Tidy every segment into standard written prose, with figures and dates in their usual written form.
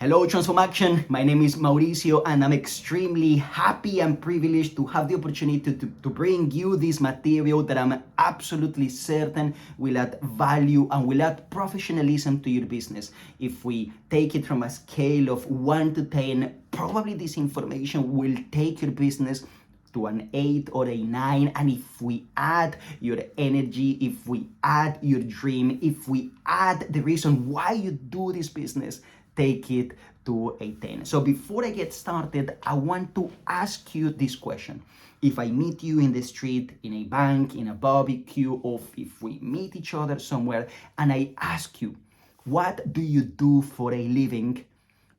Hello, Transform Action. My name is Mauricio, and I'm extremely happy and privileged to have the opportunity to bring you this material that I'm absolutely certain will add value and will add professionalism to your business. If we take it from a scale of 1 to 10, probably this information will take your business to an 8 or a 9. And if we add your energy, if we add your dream, if we add the reason why you do this business, take it to a 10. So before I get started, I want to ask you this question. If I meet you in the street, in a bank, in a barbecue, or if we meet each other somewhere and I ask you, what do you do for a living?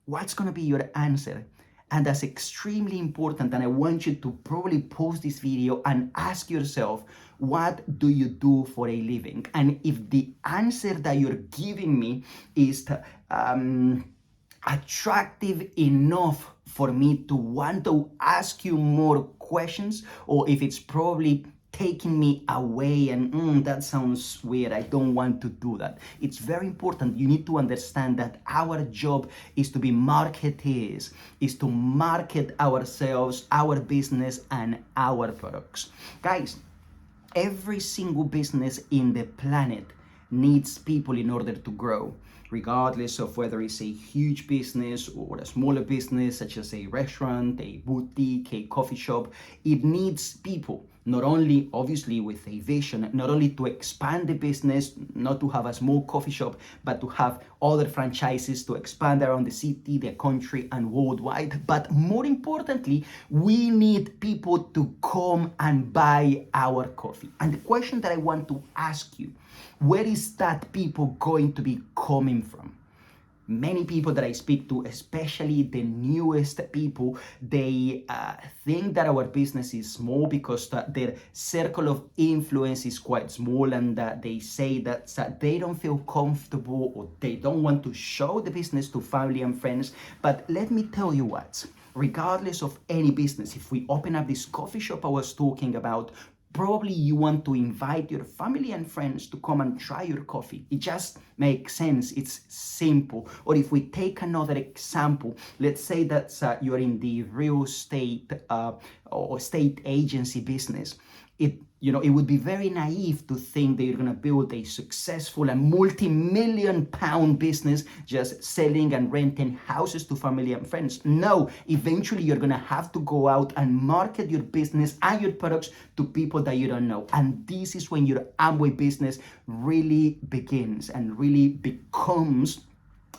What's gonna be your answer? And that's extremely important, and I want you to probably pause this video and ask yourself, what do you do for a living? And if the answer that you're giving me is attractive enough for me to want to ask you more questions, or if it's probably taking me away and that sounds weird, I don't want to do that. It's very important. You need to understand that our job is to be marketeers, is to market ourselves, our business, and our products. Guys, every single business in the planet needs people in order to grow, regardless of whether it's a huge business or a smaller business, such as a restaurant, a boutique, a coffee shop. It needs people, not only obviously with a vision, not only to expand the business, not to have a small coffee shop, but to have other franchises to expand around the city, the country, and worldwide. But more importantly, we need people to come and buy our coffee. And the question that I want to ask you, where is that people going to be coming from? Many people that I speak to, especially the newest people, they think that our business is small because their circle of influence is quite small, and they say that they don't feel comfortable or they don't want to show the business to family and friends. But let me tell you what, regardless of any business, if we open up this coffee shop I was talking about, probably you want to invite your family and friends to come and try your coffee. It just makes sense. It's simple. Or if we take another example, let's say that you're in the real estate or state agency business. It would be very naive to think that you're going to build a successful and multi-million pound business just selling and renting houses to family and friends. No, eventually you're going to have to go out and market your business and your products to people that you don't know. And this is when your Amway business really begins and really becomes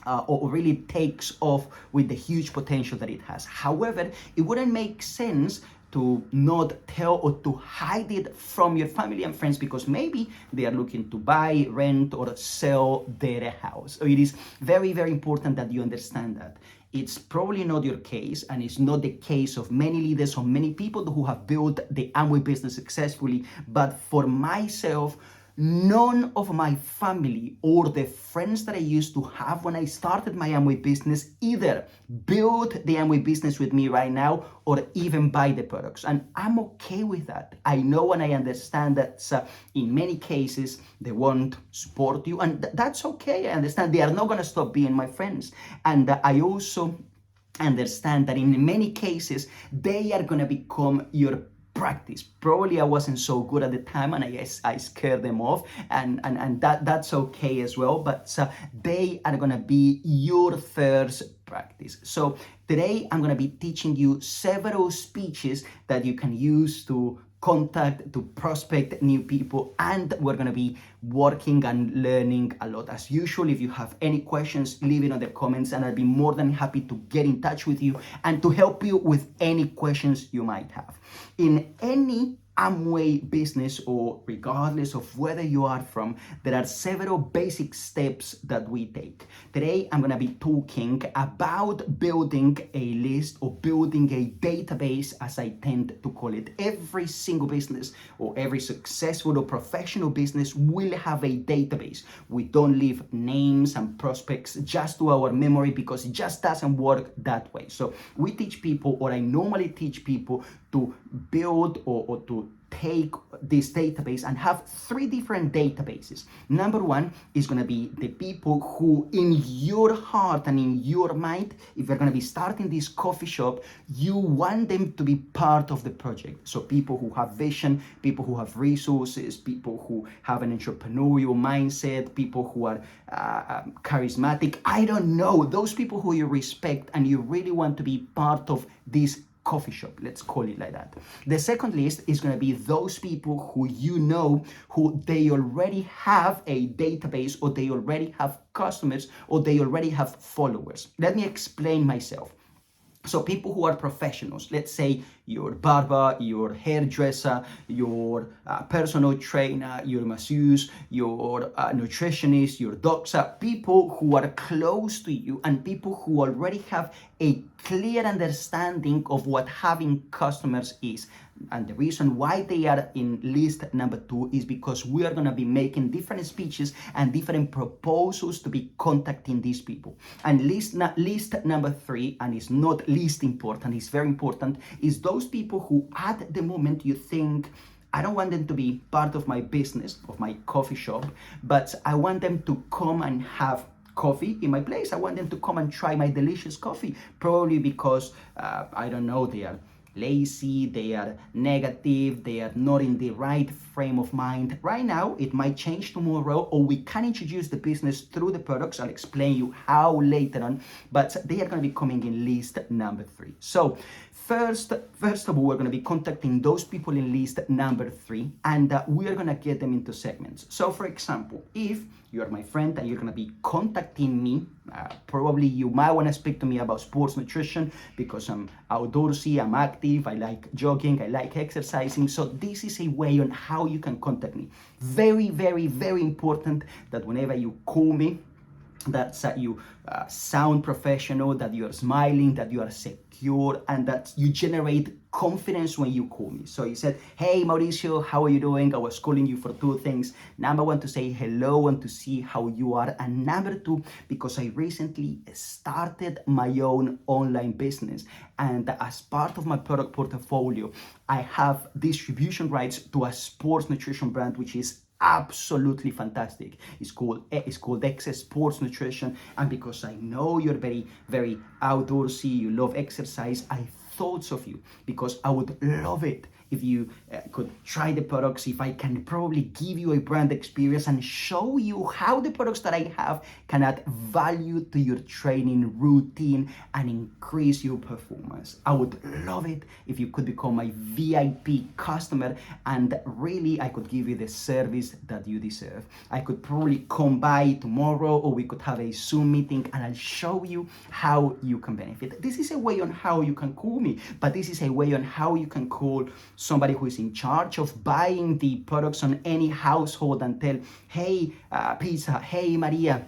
or really takes off with the huge potential that it has. However, it wouldn't make sense to not tell or to hide it from your family and friends, because maybe they are looking to buy, rent, or sell their house. So it is very, very important that you understand that. It's probably not your case, and it's not the case of many leaders or many people who have built the Amway business successfully. But for myself, none of my family or the friends that I used to have when I started my Amway business either built the Amway business with me right now or even buy the products. And I'm okay with that. I know and I understand that in many cases they won't support you, and that's okay. I understand they are not going to stop being my friends. And I also understand that in many cases they are going to become your practice. Probably I wasn't so good at the time, and I guess I scared them off, and that's okay as well. But they are gonna be your first practice. So today I'm gonna be teaching you several speeches that you can use to contact, to prospect new people, and we're gonna be working and learning a lot. As usual, if you have any questions, leave it in the comments, and I'll be more than happy to get in touch with you and to help you with any questions you might have. In any Amway business, or regardless of whether you are from, there are several basic steps that we take. Today, I'm gonna be talking about building a list or building a database, as I tend to call it. Every single business or every successful or professional business will have a database. We don't leave names and prospects just to our memory, because it just doesn't work that way. So we teach people, or I normally teach people, to build or to take this database and have 3 different databases. Number one is going to be the people who in your heart and in your mind, if you're going to be starting this coffee shop, you want them to be part of the project. So people who have vision, people who have resources, people who have an entrepreneurial mindset, people who are charismatic. I don't know, those people who you respect and you really want to be part of this coffee shop, let's call it like that. The second list is going to be those people who you know, who they already have a database, or they already have customers, or they already have followers. Let me explain myself. So people who are professionals, let's say your barber, your hairdresser, your personal trainer, your masseuse, your nutritionist, your doctor, people who are close to you and people who already have a clear understanding of what having customers is. And the reason why they are in list number 2 is because we are going to be making different speeches and different proposals to be contacting these people. And list number 3, and it's not least important, it's very important, is those people who at the moment you think, I don't want them to be part of my business, of my coffee shop, but I want them to come and have coffee in my place. I want them to come and try my delicious coffee, probably because, I don't know, they are lazy, they are negative, they are not in the right frame of mind. Right now, it might change tomorrow, or we can introduce the business through the products. I'll explain you how later on, but they are going to be coming in list number 3. So first of all, we're going to be contacting those people in list number 3, and we are going to get them into segments. So for example, if you are my friend and you're going to be contacting me, probably you might want to speak to me about sports nutrition because I'm outdoorsy, I'm active, I like jogging, I like exercising. So this is a way on how you can contact me. Very, very, very important that whenever you call me, that you sound professional, that you are smiling, that you are secure, and that you generate confidence when you call me. So you said, hey Mauricio, how are you doing? I was calling you for 2 things. Number 1, to say hello and to see how you are. And number 2, because I recently started my own online business. And as part of my product portfolio, I have distribution rights to a sports nutrition brand, which is absolutely fantastic. It's called Excess Sports Nutrition, and because I know you're very, very outdoorsy, you love exercise, I thought of you because I would love it if you could try the products, if I can probably give you a brand experience and show you how the products that I have can add value to your training routine and increase your performance. I would love it if you could become my VIP customer, and really I could give you the service that you deserve. I could probably come by tomorrow, or we could have a Zoom meeting and I'll show you how you can benefit. This is a way on how you can call me, but this is a way on how you can call somebody who is in charge of buying the products on any household and tell, hey, Pizza, hey, Maria,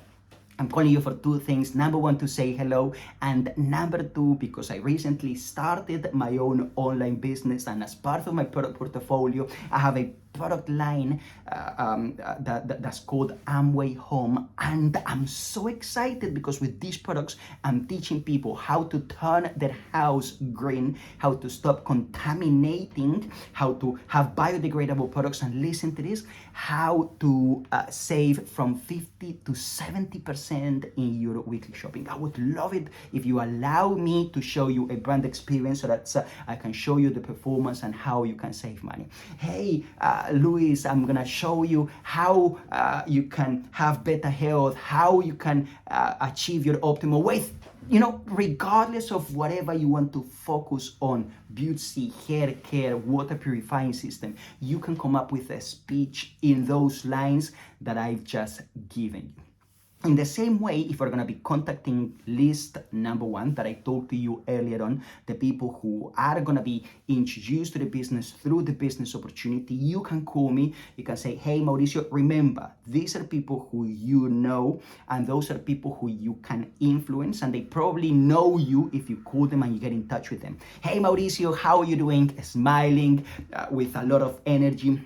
I'm calling you for 2 things. Number 1, to say hello, and number 2, because I recently started my own online business, and as part of my product portfolio, I have a product line that's called Amway Home, and I'm so excited because with these products I'm teaching people how to turn their house green, how to stop contaminating, how to have biodegradable products, and listen to this, how to save from 50 to 70% in your weekly shopping. I would love it if you allow me to show you a brand experience so that I can show you the performance and how you can save money. Hey, Luis, I'm gonna show you how you can have better health, how you can achieve your optimal weight. You know, regardless of whatever you want to focus on, beauty, hair care, water purifying system, you can come up with a speech in those lines that I've just given you. In the same way, if we're going to be contacting list number 1 that I told to you earlier on, the people who are going to be introduced to the business through the business opportunity, you can call me. You can say, hey, Mauricio, remember, these are people who you know, and those are people who you can influence, and they probably know you if you call them and you get in touch with them. Hey, Mauricio, how are you doing? Smiling with a lot of energy.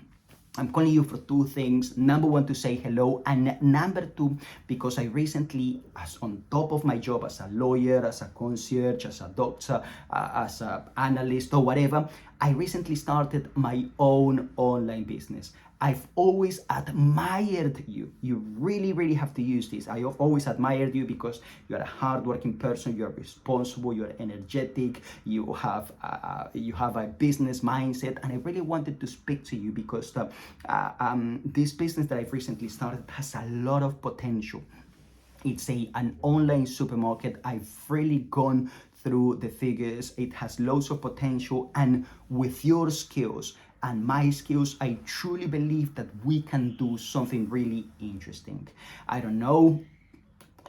I'm calling you for two things. Number one, to say hello. And number two, because I recently, as on top of my job as a lawyer, as a concierge, as a doctor, as an analyst or whatever, I recently started my own online business. I've always admired you. You really, really have to use this. I have always admired you because you're a hardworking person, you're responsible, you're energetic, you have a business mindset, and I really wanted to speak to you because this business that I've recently started has a lot of potential. It's an online supermarket. I've really gone through the figures. It has loads of potential, and with your skills and my skills, I truly believe that we can do something really interesting. I don't know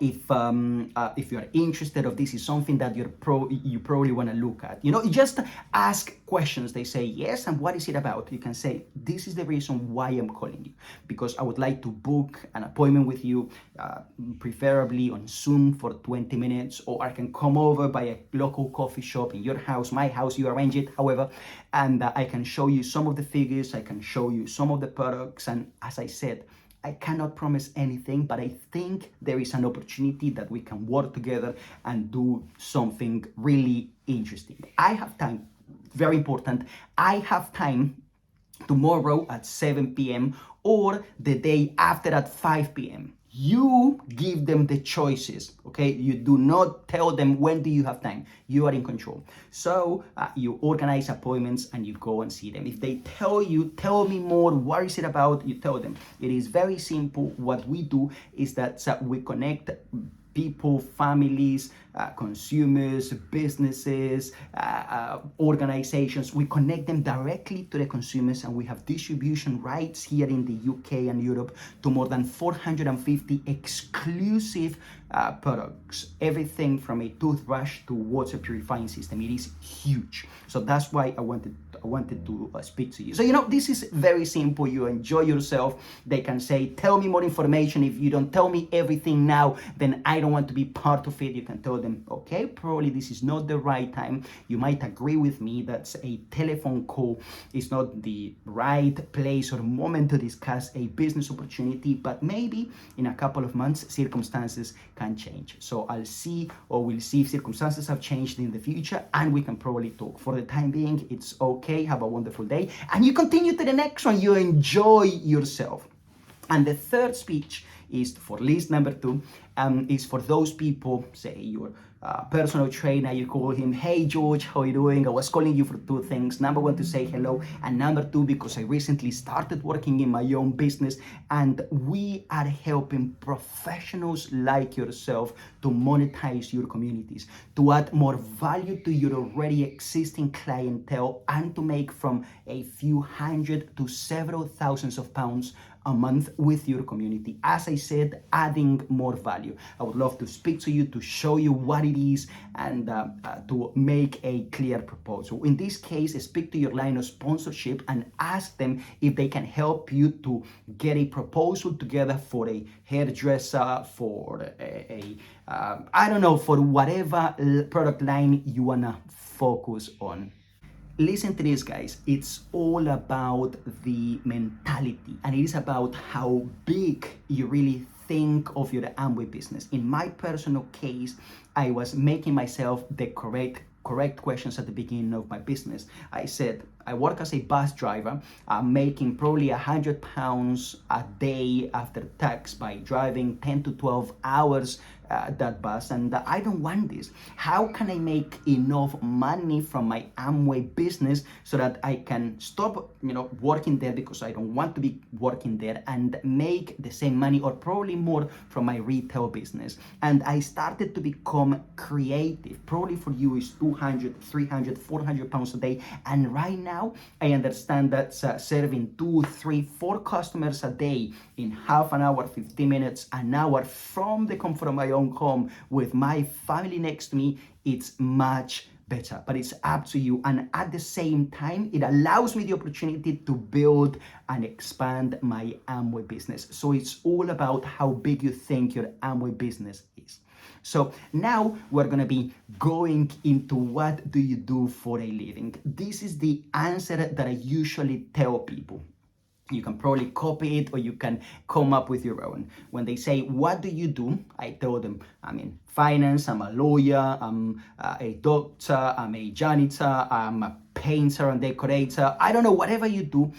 if you're interested, if this is something that you probably want to look at. You just ask questions. They say yes, and what is it about? You can say, this is the reason why I'm calling you, because I would like to book an appointment with you, preferably on Zoom for 20 minutes, or I can come over by a local coffee shop in your house, my house, you arrange it, however, and I can show you some of the figures, I can show you some of the products, and as I said, I cannot promise anything, but I think there is an opportunity that we can work together and do something really interesting. I have time, very important, I have time tomorrow at 7 p.m. or the day after at 5 p.m. You give them the choices, okay? You do not tell them when do you have time. You are in control. So you organize appointments and you go and see them. If they tell you, tell me more, what is it about? You tell them. It is very simple. What we do is that we connect people, families, consumers, businesses, organizations. We connect them directly to the consumers, and we have distribution rights here in the UK and Europe to more than 450 exclusive products. Everything from a toothbrush to water purifying system. It is huge. So that's why I wanted to speak to you. So this is very simple. You enjoy yourself. They can say, tell me more information. If you don't tell me everything now, then I don't want to be part of it. You can tell them, okay, probably this is not the right time. You might agree with me that a telephone call is not the right place or moment to discuss a business opportunity, but maybe in a couple of months circumstances can change. So we'll see if circumstances have changed in the future, and we can probably talk. For the time being, it's okay. Have a wonderful day, and you continue to the next one. You enjoy yourself. And the third speech is for list number 2, is for those people, say your personal trainer, you call him, hey George, how are you doing? I was calling you for 2 things. Number 1, to say hello, and number 2, because I recently started working in my own business, and we are helping professionals like yourself to monetize your communities, to add more value to your already existing clientele, and to make from a few hundred to several thousands of pounds a month with your community. As I said, adding more value. I would love to speak to you, to show you what it is, and to make a clear proposal. In this case, speak to your line of sponsorship and ask them if they can help you to get a proposal together for a hairdresser, for I don't know, for whatever product line you wanna focus on. Listen to this, guys. It's all about the mentality, and it is about how big you really think of your Amway business. In my personal case, I was making myself the correct questions at the beginning of my business. I said, I work as a bus driver. I'm making probably £100 a day after tax by driving 10 to 12 hours that bus, and I don't want this. How can I make enough money from my Amway business so that I can stop working there, because I don't want to be working there, and make the same money or probably more from my retail business? And I started to become creative. Probably for you is 200, 300, 400 pounds a day, and right now I understand that serving 2, 3, 4 customers a day in half an hour, 15 minutes, an hour, from the comfort of my own home with my family next to me, it's much better. But it's up to you, and at the same time it allows me the opportunity to build and expand my Amway business. So it's all about how big you think your Amway business is. So now we're going to be going into what do you do for a living. This is the answer that I usually tell people. You can probably copy it or you can come up with your own. When they say, what do you do? I tell them, I'm in finance, I'm a lawyer, I'm a doctor, I'm a janitor, I'm a painter and decorator. I don't know, whatever you do.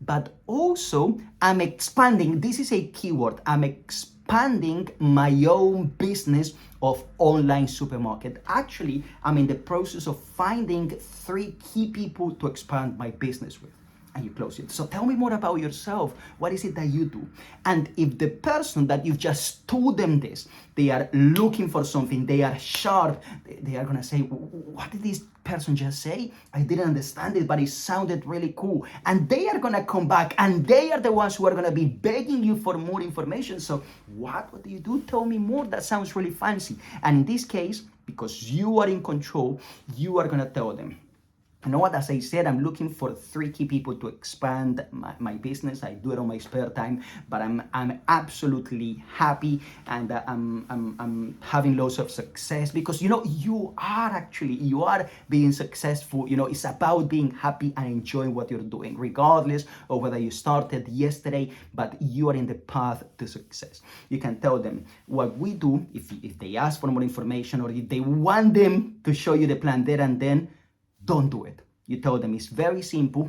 But also, I'm expanding. This is a keyword. I'm expanding my own business of online supermarket. Actually, I'm in the process of finding 3 key people to expand my business with. And you close it. So tell me more about yourself. What is it that you do? And if the person that you've just told them this, they are looking for something, they are sharp, they are gonna say, what did this person just say? I didn't understand it, but it sounded really cool. And they are gonna come back and they are the ones who are gonna be begging you for more information. So what do you do? Tell me more. That sounds really fancy. And in this case, because you are in control, you are gonna tell them, you know what, as I said, I'm looking for 3 key people to expand my business. I do it on my spare time, but I'm absolutely happy and I'm having lots of success because, you know, you are being successful. You know, it's about being happy and enjoying what you're doing, regardless of whether you started yesterday, but you are in the path to success. You can tell them what we do if they ask for more information or if they want them to show you the plan there and then. Don't do it. You tell them it's very simple.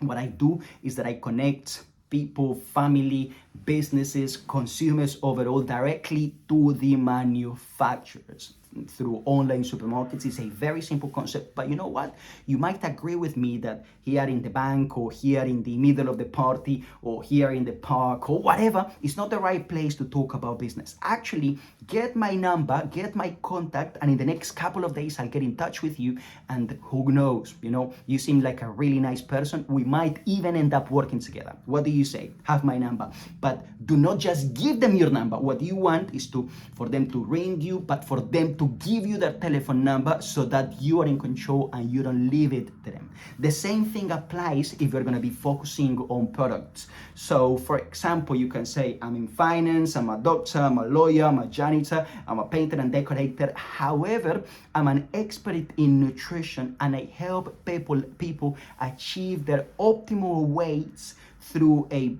What I do is that I connect people, family, businesses, consumers overall directly to the manufacturers through online supermarkets. It's a very simple concept, but you know what? You might agree with me that here in the bank or here in the middle of the party or here in the park or whatever, it's not the right place to talk about business. Actually, get my number, get my contact, and in the next couple of days, I'll get in touch with you. And who knows, you know, you seem like a really nice person. We might even end up working together. What do you say? Have my number. But do not just give them your number. What you want is for them to ring you, but for them to give you their telephone number so that you are in control and you don't leave it to them. The same thing applies if you're going to be focusing on products. So for example, you can say, I'm in finance, I'm a doctor, I'm a lawyer, I'm a janitor, I'm a painter and decorator. However, I'm an expert in nutrition and I help people achieve their optimal weights through a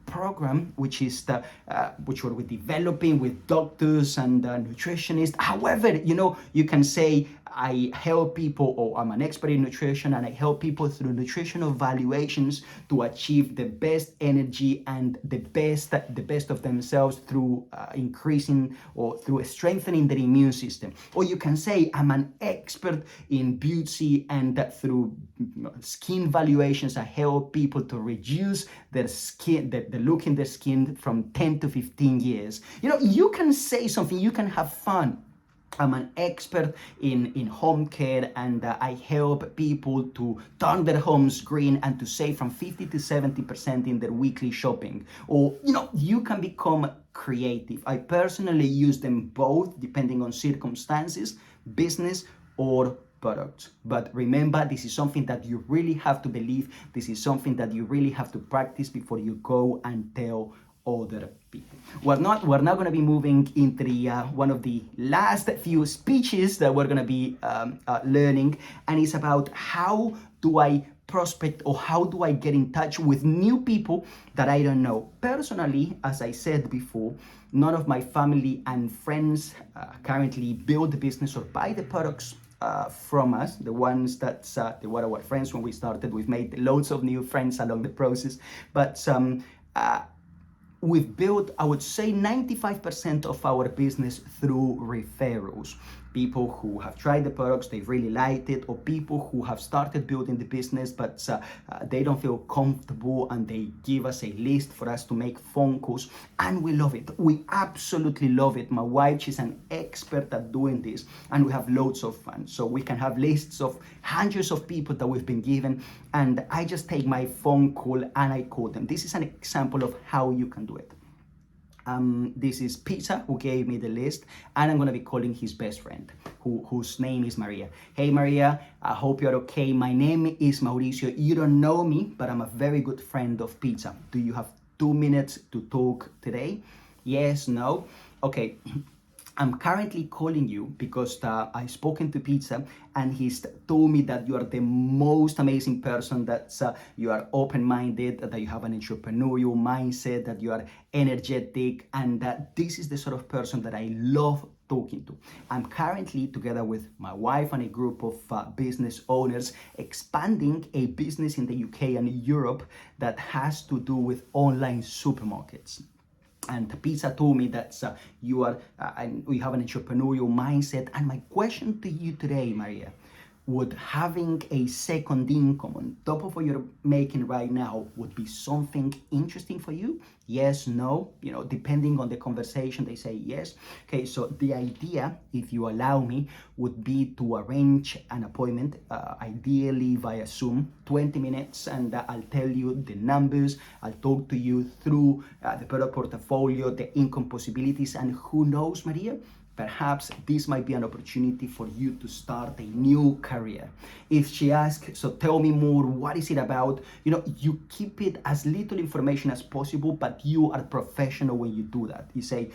program which we're developing with doctors and nutritionists. However, you know, you can say I help people, or I'm an expert in nutrition and I help people through nutritional valuations to achieve the best energy and the best of themselves through increasing or through strengthening their immune system. Or you can say I'm an expert in beauty and through skin valuations I help people to reduce their skin, the look in their skin from 10 to 15 years. You know, you can say something, you can have fun. I'm an expert in home care and I help people to turn their homes green and to save from 50 to 70% in their weekly shopping. Or, you know, you can become creative. I personally use them both depending on circumstances, business or product. But remember, this is something that you really have to believe. This is something that you really have to practice before you go and tell other people. We're now going to be moving into the one of the last few speeches that we're going to be learning, and it's about how do I prospect or how do I get in touch with new people that I don't know. Personally, as I said before, none of my family and friends currently build the business or buy the products from us. The ones that they were our friends when we started. We've made loads of new friends along the process, but we've built, I would say, 95% of our business through referrals. People who have tried the products, they've really liked it, or people who have started building the business, but they don't feel comfortable and they give us a list for us to make phone calls, and we love it. We absolutely love it. My wife, she's an expert at doing this, and we have loads of fun. So we can have lists of hundreds of people that we've been given, and I just take my phone call and I call them. This is an example of how you can do it. This is Peter, who gave me the list, and I'm going to be calling his best friend, whose name is Maria. Hey Maria, I hope you're okay. My name is Mauricio. You don't know me, but I'm a very good friend of Peter. Do you have 2 minutes to talk today? Yes, no? Okay. I'm currently calling you because I've spoken to Pizza and he's told me that you are the most amazing person, that you are open-minded, that you have an entrepreneurial mindset, that you are energetic, and that this is the sort of person that I love talking to. I'm currently, together with my wife and a group of business owners, expanding a business in the UK and Europe that has to do with online supermarkets. And Pizza told me that you are, and we have an entrepreneurial mindset. And my question to you today, Maria, would having a second income on top of what you're making right now would be something interesting for you? Yes, no, depending on the conversation, they say yes. Okay, so the idea, if you allow me, would be to arrange an appointment, ideally via Zoom, 20 minutes, and I'll tell you the numbers, I'll talk to you through the product portfolio, the income possibilities, and who knows, Maria, perhaps this might be an opportunity for you to start a new career. If she asks, so tell me more, what is it about? You keep it as little information as possible, but you are professional when you do that. You say,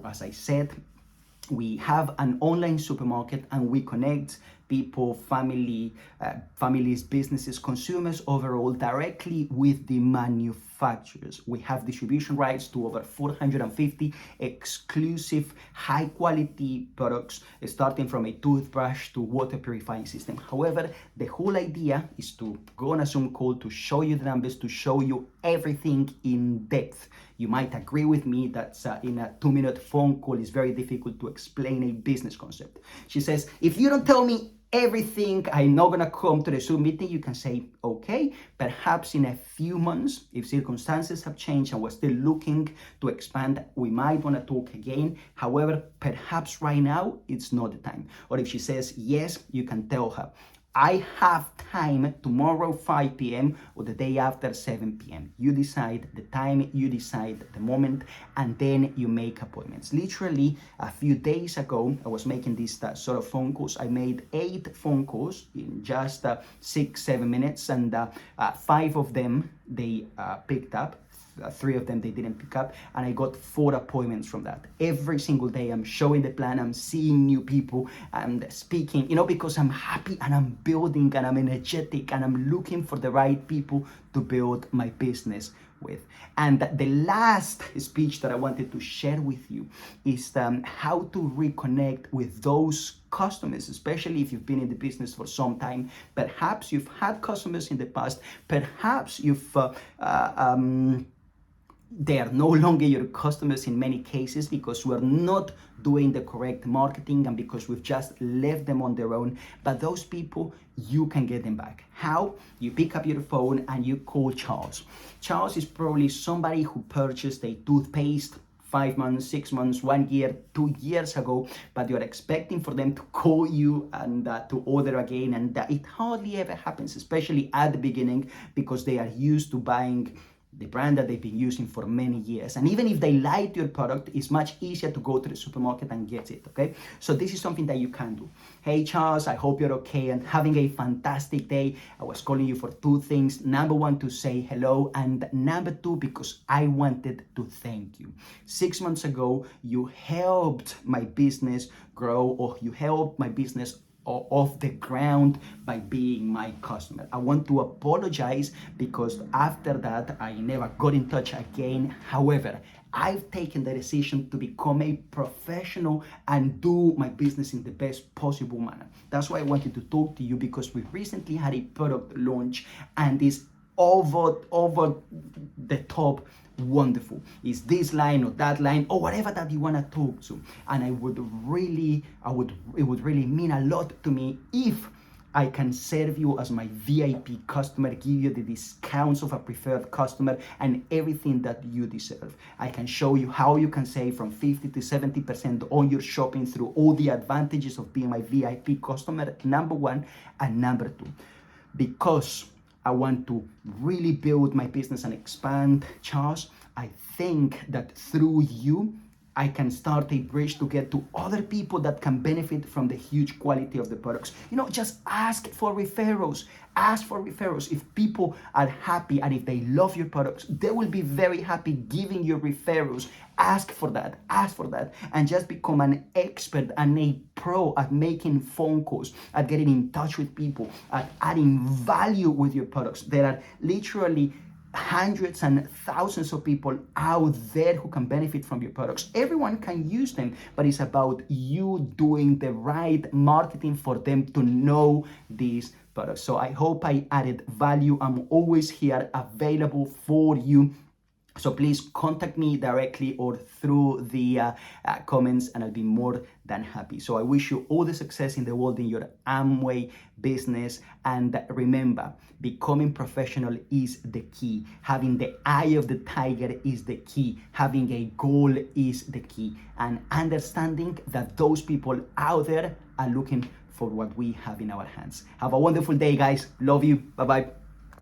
as I said, we have an online supermarket and we connect people, families, businesses, consumers overall directly with the manufacturers. We have distribution rights to over 450 exclusive high quality products, starting from a toothbrush to water purifying system. However, the whole idea is to go on a Zoom call to show you the numbers, to show you everything in depth. You might agree with me that in a 2-minute phone call it's very difficult to explain a business concept. She says, if you don't tell me everything, I'm not gonna come to the Zoom meeting. You can say, okay, perhaps in a few months, if circumstances have changed and we're still looking to expand, we might wanna talk again. However, perhaps right now, it's not the time. Or if she says yes, you can tell her, I have time tomorrow 5 p.m. or the day after 7 p.m. You decide the time, you decide the moment, and then you make appointments. Literally, a few days ago, I was making these sort of phone calls. I made 8 phone calls in just 6-7 minutes, and 5 of them they picked up. 3 of them they didn't pick up, and I got 4 appointments from that. Every single day I'm showing the plan, I'm seeing new people, and speaking, because I'm happy and I'm building and I'm energetic and I'm looking for the right people to build my business with. And the last speech that I wanted to share with you is how to reconnect with those customers, especially if you've been in the business for some time. Perhaps you've had customers in the past, perhaps you've they are no longer your customers in many cases because we're not doing the correct marketing and because we've just left them on their own. But those people, you can get them back. How? You pick up your phone and you call Charles. Charles is probably somebody who purchased a toothpaste 5 months, 6 months, 1 year, 2 years ago, but you're expecting for them to call you and to order again. And it hardly ever happens, especially at the beginning, because they are used to buying the brand that they've been using for many years. And even if they like your product, it's much easier to go to the supermarket and get it, okay? So this is something that you can do. Hey, Charles, I hope you're okay and having a fantastic day. I was calling you for 2 things. Number 1, to say hello, and number 2, because I wanted to thank you. 6 months ago, you helped my business grow, or you helped my business off the ground by being my customer. I want to apologize because after that, I never got in touch again. However, I've taken the decision to become a professional and do my business in the best possible manner. That's why I wanted to talk to you, because we recently had a product launch and it's over the top wonderful. Is this line or that line or whatever that you want to talk to. And it would really mean a lot to me if I can serve you as my VIP customer, give you the discounts of a preferred customer and everything that you deserve. I can show you how you can save from 50 to 70% on your shopping through all the advantages of being my VIP customer, number 1. And number 2, because I want to really build my business and expand, Charles, I think that through you, I can start a bridge to get to other people that can benefit from the huge quality of the products. Just ask for referrals. Ask for referrals. If people are happy and if they love your products, they will be very happy giving you referrals. Ask for that. Ask for that. And just become an expert and a pro at making phone calls, at getting in touch with people, at adding value with your products. There are literally hundreds and thousands of people out there who can benefit from your products. Everyone can use them, but it's about you doing the right marketing for them to know these products. So I hope I added value. I'm always here available for you. So please contact me directly or through the comments, and I'll be more than happy. So I wish you all the success in the world in your Amway business. And remember, becoming professional is the key. Having the eye of the tiger is the key. Having a goal is the key. And understanding that those people out there are looking for what we have in our hands. Have a wonderful day, guys. Love you. Bye-bye.